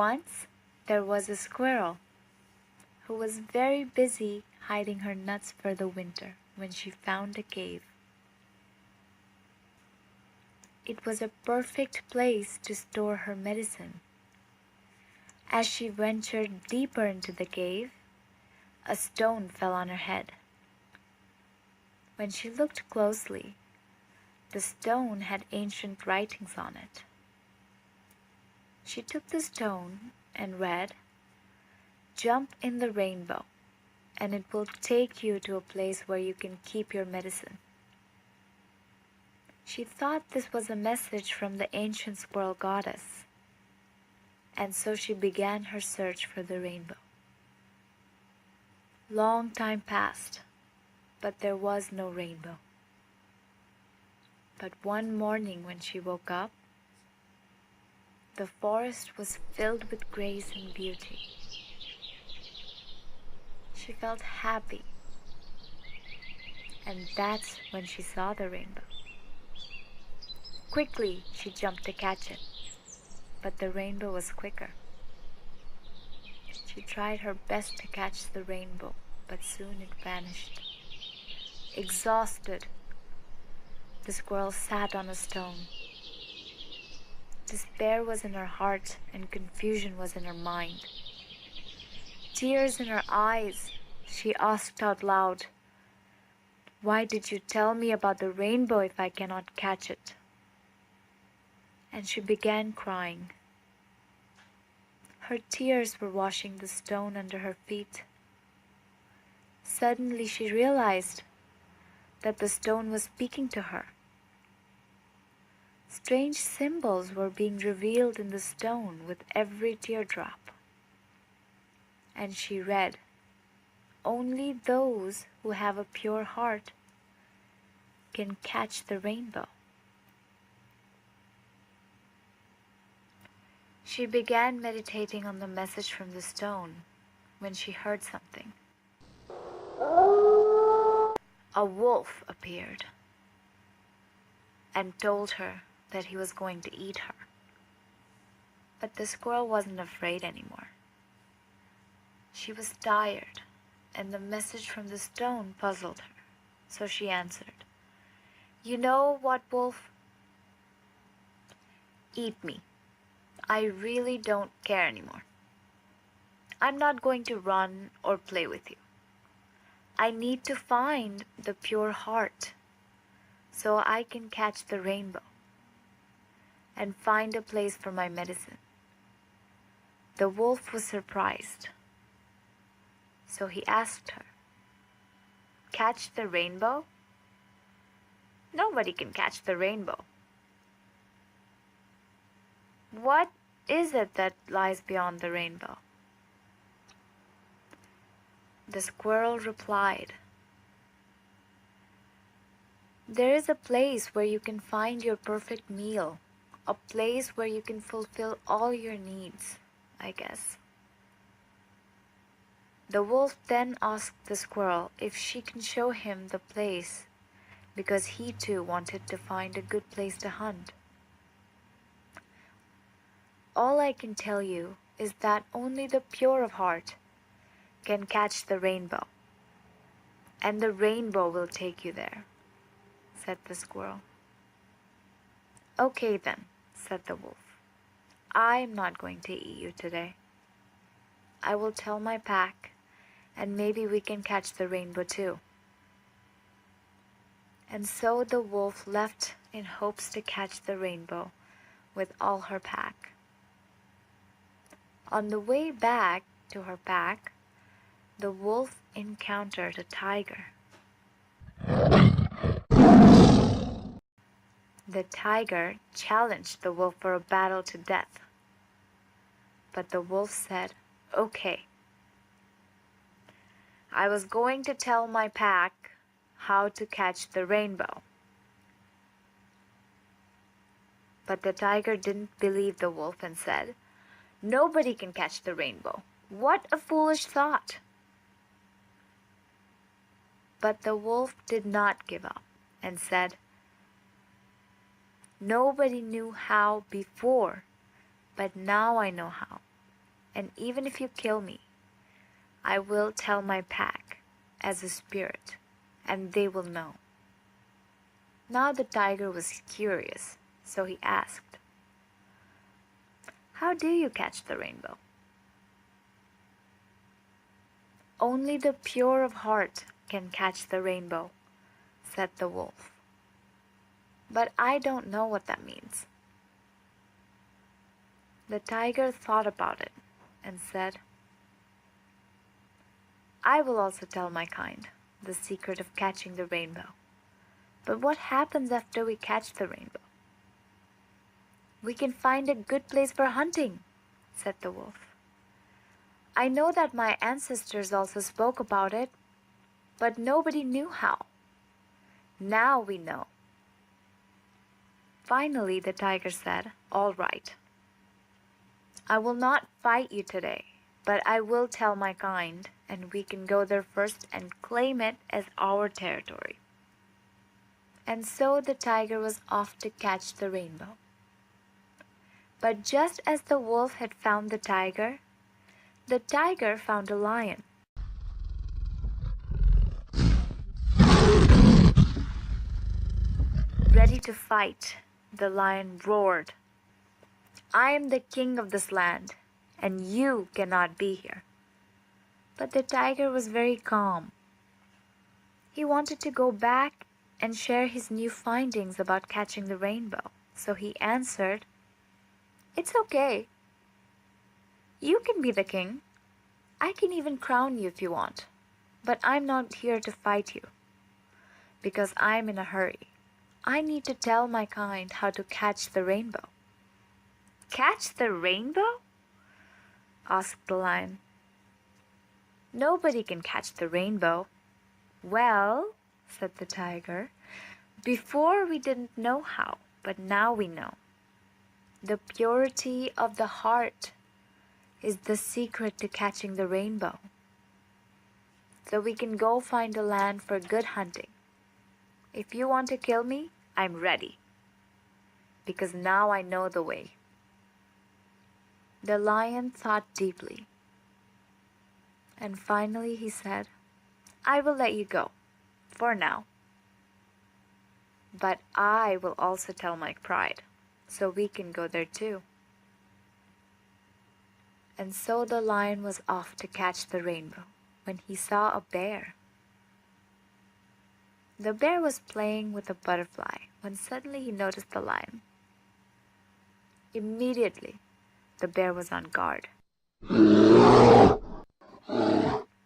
Once there was a squirrel who was very busy hiding her nuts for the winter when she found a cave. It was a perfect place to store her medicine. As she ventured deeper into the cave, a stone fell on her head. When she looked closely, the stone had ancient writings on it. She took the stone and read, "Jump in the rainbow, and it will take you to a place where you can keep your medicine." She thought this was a message from the ancient squirrel goddess, and so she began her search for the rainbow. Long time passed, but there was no rainbow. But one morning when she woke up, the forest was filled with grace and beauty. She felt happy, and that's when she saw the rainbow. Quickly, she jumped to catch it, but the rainbow was quicker. She tried her best to catch the rainbow, but soon it vanished. Exhausted, the squirrel sat on a stone. Despair was in her heart and confusion was in her mind. Tears in her eyes, she asked out loud, "Why did you tell me about the rainbow if I cannot catch it?" And she began crying. Her tears were washing the stone under her feet. Suddenly she realized that the stone was speaking to her. Strange symbols were being revealed in the stone with every teardrop. And she read, "Only those who have a pure heart can catch the rainbow." She began meditating on the message from the stone when she heard something. A wolf appeared and told her that he was going to eat her. But the squirrel wasn't afraid anymore. She was tired, and the message from the stone puzzled her, so she answered, "You know what, wolf? Eat me. I really don't care anymore. I'm not going to run or play with you. I need to find the pure heart so I can catch the rainbow and find a place for my medicine." The wolf was surprised, so he asked her, "Catch the rainbow? Nobody can catch the rainbow. What is it that lies beyond the rainbow?" The squirrel replied, "There is a place where you can find your perfect meal, a place where you can fulfill all your needs, I guess." The wolf then asked the squirrel if she can show him the place because he too wanted to find a good place to hunt. "All I can tell you is that only the pure of heart can catch the rainbow, and the rainbow will take you there," said the squirrel. "Okay then," said the wolf. "I'm not going to eat you today. I will tell my pack, and maybe we can catch the rainbow too." And so the wolf left in hopes to catch the rainbow with all her pack. On the way back to her pack, the wolf encountered a tiger. The tiger challenged the wolf for a battle to death. But the wolf said, "Okay. I was going to tell my pack how to catch the rainbow." But the tiger didn't believe the wolf and said, "Nobody can catch the rainbow. What a foolish thought." But the wolf did not give up and said, "Nobody knew how before, but now I know how. And even if you kill me, I will tell my pack as a spirit, and they will know." Now the tiger was curious, so he asked, "How do you catch the rainbow?" "Only the pure of heart can catch the rainbow," said the wolf. "But I don't know what that means." The tiger thought about it and said, "I will also tell my kind the secret of catching the rainbow. But what happens after we catch the rainbow?" "We can find a good place for hunting," said the wolf. "I know that my ancestors also spoke about it, but nobody knew how. Now we know." Finally, the tiger said, "All right. I will not fight you today, but I will tell my kind, and we can go there first and claim it as our territory." And so the tiger was off to catch the rainbow. But just as the wolf had found the tiger found a lion. Ready to fight, the lion roared, "I am the king of this land, and you cannot be here." But the tiger was very calm. He wanted to go back and share his new findings about catching the rainbow, so he answered, "It's okay. You can be the king. I can even crown you if you want, but I'm not here to fight you, because I'm in a hurry. I need to tell my kind how to catch the rainbow." "Catch the rainbow?" asked the lion. "Nobody can catch the rainbow." "Well," said the tiger, "before we didn't know how, but now we know. The purity of the heart is the secret to catching the rainbow. So we can go find a land for good hunting. If you want to kill me, I'm ready, because now I know the way." The lion thought deeply, and finally he said, "I will let you go, for now. But I will also tell my pride, so we can go there too." And so the lion was off to catch the rainbow when he saw a bear. The bear was playing with a butterfly when suddenly he noticed the lion. Immediately, the bear was on guard.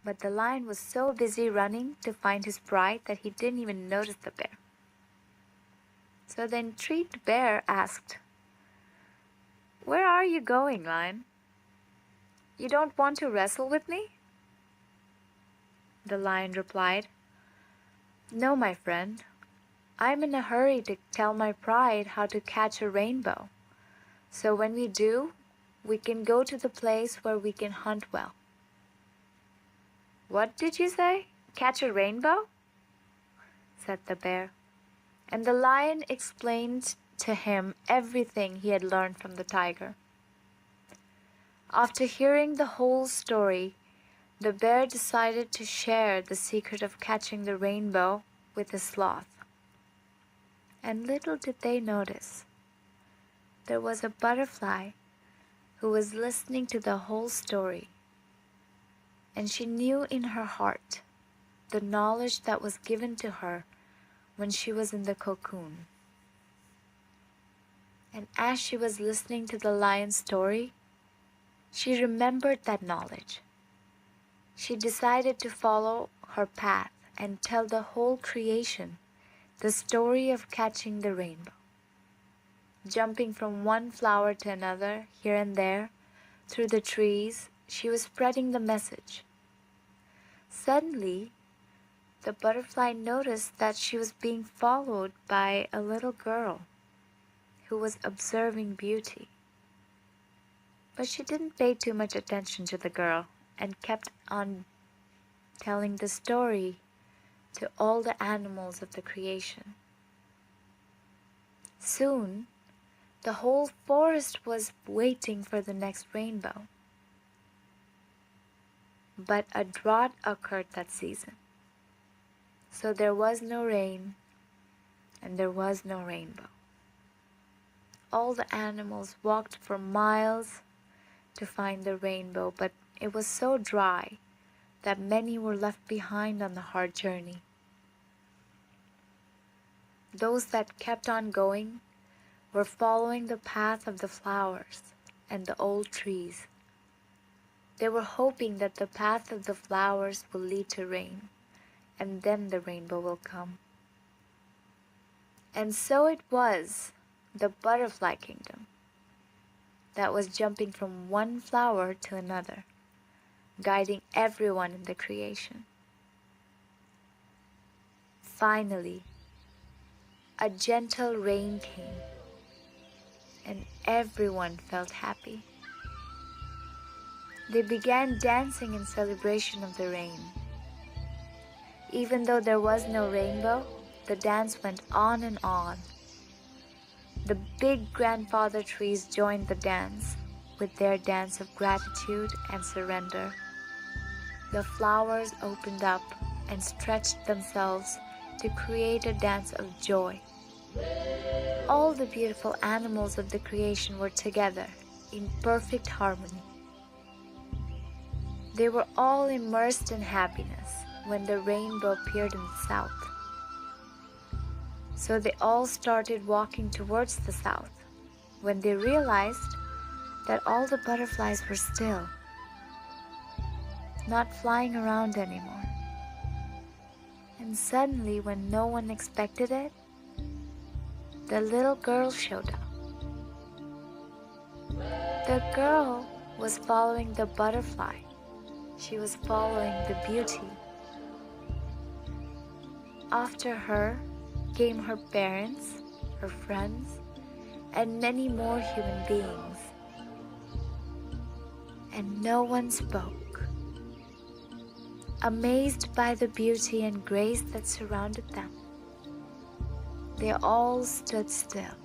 But the lion was so busy running to find his pride that he didn't even notice the bear. So the intrigued bear asked, "Where are you going, lion? You don't want to wrestle with me?" The lion replied, "No, my friend. I'm in a hurry to tell my pride how to catch a rainbow. So when we do, we can go to the place where we can hunt well." "What did you say? Catch a rainbow?" said the bear. And the lion explained to him everything he had learned from the tiger. After hearing the whole story, the bear decided to share the secret of catching the rainbow with the sloth. And little did they notice, there was a butterfly who was listening to the whole story, and she knew in her heart the knowledge that was given to her when she was in the cocoon. And as she was listening to the lion's story, she remembered that knowledge. She decided to follow her path and tell the whole creation the story of catching the rainbow. Jumping from one flower to another, here and there, through the trees, she was spreading the message. Suddenly, the butterfly noticed that she was being followed by a little girl who was observing beauty. But she didn't pay too much attention to the girl and kept on telling the story to all the animals of the creation. Soon, the whole forest was waiting for the next rainbow. But a drought occurred that season. So there was no rain and there was no rainbow. All the animals walked for miles to find the rainbow, but it was so dry that many were left behind on the hard journey. Those that kept on going were following the path of the flowers and the old trees. They were hoping that the path of the flowers will lead to rain, and then the rainbow will come. And so it was the butterfly kingdom that was jumping from one flower to another, guiding everyone in the creation. Finally, a gentle rain came, and everyone felt happy. They began dancing in celebration of the rain. Even though there was no rainbow, the dance went on and on. The big grandfather trees joined the dance with their dance of gratitude and surrender. The flowers opened up and stretched themselves to create a dance of joy. All the beautiful animals of the creation were together in perfect harmony. They were all immersed in happiness when the rainbow appeared in the south. So they all started walking towards the south when they realized that all the butterflies were still, not flying around anymore. And suddenly, when no one expected it, the little girl showed up. The girl was following the butterfly. She was following the beauty. After her came her parents, her friends, and many more human beings. And no one spoke. Amazed by the beauty and grace that surrounded them, they all stood still.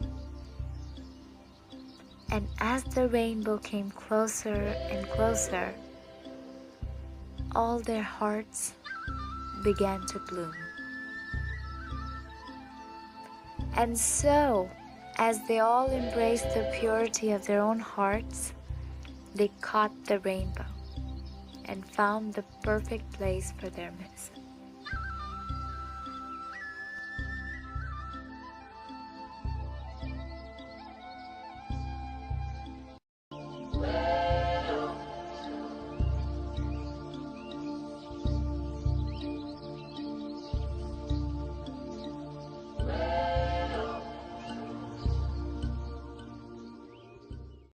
And as the rainbow came closer and closer, all their hearts began to bloom. And so, as they all embraced the purity of their own hearts, they caught the rainbow and found the perfect place for their medicine.